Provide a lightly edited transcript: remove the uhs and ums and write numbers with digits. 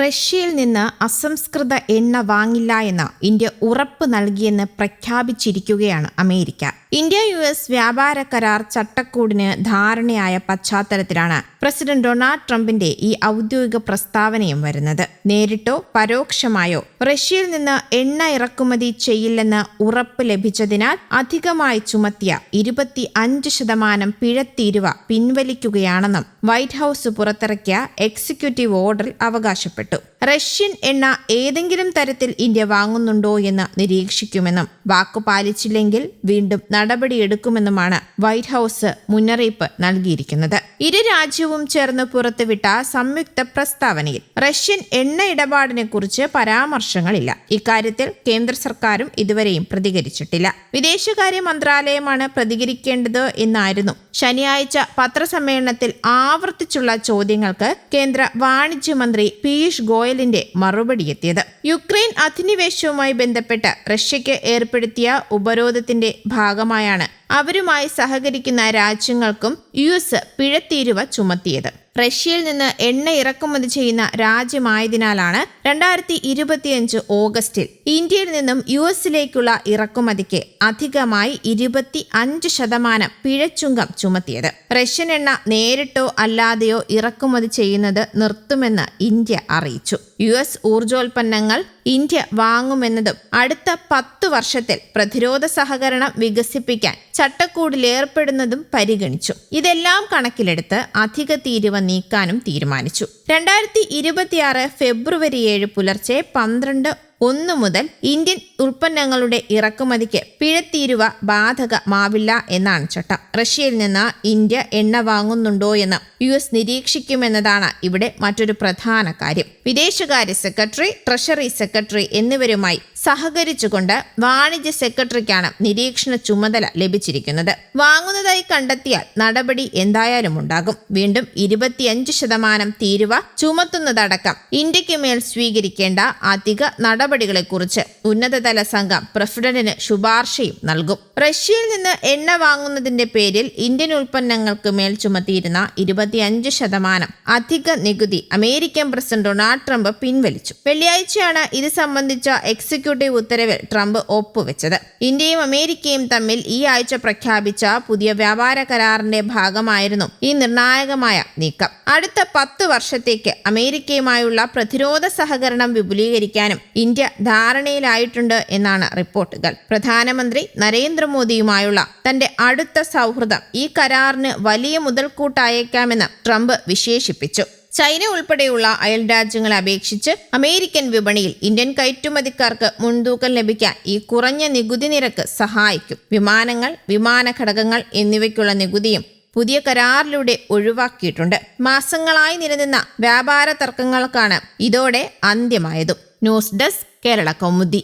റഷ്യയിൽ നിന്ന് അസംസ്കൃത എണ്ണ വാങ്ങില്ല എന്ന് ഇന്ത്യ ഉറപ്പ് നൽകിയെന്ന് പ്രഖ്യാപിച്ചിരിക്കുകയാണ് അമേരിക്ക. ഇന്ത്യ-US വ്യാപാര കരാർ ചട്ടക്കൂടിന് ധാരണയായ പശ്ചാത്തലത്തിലാണ് പ്രസിഡന്റ് ഡൊണാൾഡ് ട്രംപിന്റെ ഈ ഔദ്യോഗിക പ്രസ്താവനയും വരുന്നത്. നേരിട്ടോ പരോക്ഷമായോ റഷ്യയിൽ നിന്ന് എണ്ണ ഇറക്കുമതി ചെയ്യില്ലെന്ന് ഉറപ്പ് ലഭിച്ചതിനാൽ അധികമായി ചുമത്തിയ 25% പിഴത്തീരുവ പിൻവലിക്കുകയാണെന്നും വൈറ്റ് ഹൌസ് പുറത്തിറക്കിയ എക്സിക്യൂട്ടീവ് ഓർഡറിൽ അവകാശപ്പെട്ടു. റഷ്യൻ എണ്ണ ഏതെങ്കിലും തരത്തിൽ ഇന്ത്യ വാങ്ങുന്നുണ്ടോ എന്ന് നിരീക്ഷിക്കുമെന്നും വാക്കു പാലിച്ചില്ലെങ്കിൽ വീണ്ടും നടപടിയെടുക്കുമെന്നുമാണ് വൈറ്റ് ഹൌസ് മുന്നറിയിപ്പ് നൽകിയിരിക്കുന്നത്. ഇരു രാജ്യവും ചേർന്ന് പുറത്തുവിട്ട സംയുക്ത പ്രസ്താവനയിൽ റഷ്യൻ എണ്ണ ഇടപാടിനെ കുറിച്ച് പരാമർശങ്ങളില്ല. ഇക്കാര്യത്തിൽ കേന്ദ്ര സർക്കാരും ഇതുവരെയും പ്രതികരിച്ചിട്ടില്ല. വിദേശകാര്യ മന്ത്രാലയമാണ് പ്രതികരിക്കേണ്ടത് എന്നായിരുന്നു ശനിയാഴ്ച പത്രസമ്മേളനത്തിൽ ആവർത്തിച്ചുള്ള ചോദ്യങ്ങൾക്ക് കേന്ദ്ര വാണിജ്യ മന്ത്രി പീയൂഷ് ഗോയലിന്റെ മറുപടിയെത്തിയത്. യുക്രൈൻ അധിനിവേശവുമായി ബന്ധപ്പെട്ട് റഷ്യയ്ക്ക് ഏർപ്പെടുത്തിയ ഉപരോധത്തിന്റെ ഭാഗമായാണ് അവരുമായി സഹകരിക്കുന്ന രാജ്യങ്ങൾക്കും US പിഴത്തീരുവ ചുമത്തിയത്. റഷ്യയിൽ നിന്ന് എണ്ണ ഇറക്കുമതി ചെയ്യുന്ന രാജ്യമായതിനാലാണ് 2025 ഓഗസ്റ്റിൽ ഇന്ത്യയിൽ നിന്നും US ഇറക്കുമതിക്ക് അധികമായി 25% പിഴച്ചുങ്കം ചുമത്തിയത്. റഷ്യൻ എണ്ണ നേരിട്ടോ അല്ലാതെയോ ഇറക്കുമതി ചെയ്യുന്നത് നിർത്തുമെന്ന് ഇന്ത്യ അറിയിച്ചു. US ഊർജോൽപ്പന്നങ്ങൾ ഇന്ത്യ വാങ്ങുമെന്നതും അടുത്ത 10 വർഷത്തിൽ പ്രതിരോധ സഹകരണം വികസിപ്പിക്കാൻ ചട്ടക്കൂടിലേർപ്പെടുന്നതും പരിഗണിച്ചു. ഇതെല്ലാം കണക്കിലെടുത്ത് അധിക തീരുവ നീക്കാനും തീരുമാനിച്ചു. 2026 ഫെബ്രുവരി 7 പുലർച്ചെ 12:01 മുതൽ ഇന്ത്യൻ ഉൽപ്പന്നങ്ങളുടെ ഇറക്കുമതിക്ക് പിഴത്തീരുവ ബാധകമാവില്ല എന്നാണ് ചട്ടം. റഷ്യയിൽ നിന്ന് ഇന്ത്യ എണ്ണ വാങ്ങുന്നുണ്ടോ എന്ന് US നിരീക്ഷിക്കുമെന്നതാണ് ഇവിടെ മറ്റൊരു പ്രധാന കാര്യം. വിദേശകാര്യ സെക്രട്ടറി, ട്രഷറി സെക്രട്ടറി എന്നിവരുമായി സഹകരിച്ചുകൊണ്ട് വാണിജ്യ സെക്രട്ടറിക്കാണ് നിരീക്ഷണ ചുമതല ലഭിച്ചിരിക്കുന്നത്. വാങ്ങുന്നതായി കണ്ടെത്തിയാൽ നടപടി എന്തായാലും ഉണ്ടാകും. വീണ്ടും 25% തീരുവ ചുമത്തുന്നതടക്കം ഇന്ത്യക്ക് മേൽ സ്വീകരിക്കേണ്ട അധിക നടപടികളെക്കുറിച്ച് ഉന്നതതല സംഘം പ്രസിഡന്റിന് ശുപാർശയും നൽകും. റഷ്യയിൽ നിന്ന് എണ്ണ വാങ്ങുന്നതിന്റെ പേരിൽ ഇന്ത്യൻ ഉൽപ്പന്നങ്ങൾക്ക് മേൽ ചുമത്തിയിരുന്ന 25% അധിക നികുതി അമേരിക്കൻ പ്രസിഡന്റ് ഡൊണാൾഡ് ട്രംപ് പിൻവലിച്ചു. വെള്ളിയാഴ്ചയാണ് ഇത് സംബന്ധിച്ച എക്സിക്യൂട്ടീവ് ഉത്തരവിൽ ട്രംപ് ഒപ്പുവെച്ചത്. ഇന്ത്യയും അമേരിക്കയും തമ്മിൽ ഈ ആഴ്ച പ്രഖ്യാപിച്ച പുതിയ വ്യാപാര കരാറിന്റെ ഭാഗമായിരുന്നു ഈ നിർണായകമായ നീക്കം. അടുത്ത 10 വർഷത്തേക്ക് അമേരിക്കയുമായുള്ള പ്രതിരോധ സഹകരണം വിപുലീകരിക്കാനും ഇന്ത്യ ധാരണയിലായിട്ടുണ്ട് എന്നാണ് റിപ്പോർട്ടുകൾ. പ്രധാനമന്ത്രി നരേന്ദ്രമോദിയുമായുള്ള തന്റെ അടുത്ത സൗഹൃദം ഈ കരാറിന് വലിയ മുതൽക്കൂട്ടായേക്കാമെന്ന് ട്രംപ് വിശേഷിപ്പിച്ചു. ചൈന ഉൾപ്പെടെയുള്ള അയൽ രാജ്യങ്ങളെ അപേക്ഷിച്ച് അമേരിക്കൻ വിപണിയിൽ ഇന്ത്യൻ കയറ്റുമതിക്കാർക്ക് മുൻതൂക്കം ലഭിക്കാൻ ഈ കുറഞ്ഞ നികുതി നിരക്ക് സഹായിക്കും. വിമാനങ്ങൾ, വിമാന ഘടകങ്ങൾ എന്നിവയ്ക്കുള്ള നികുതിയും പുതിയ കരാറിലൂടെ ഒഴിവാക്കിയിട്ടുണ്ട്. മാസങ്ങളായി നിലനിന്ന വ്യാപാര തർക്കങ്ങൾക്കാണ് ഇതോടെ അന്ത്യമായതും. News desk, Kerala Kaumudi.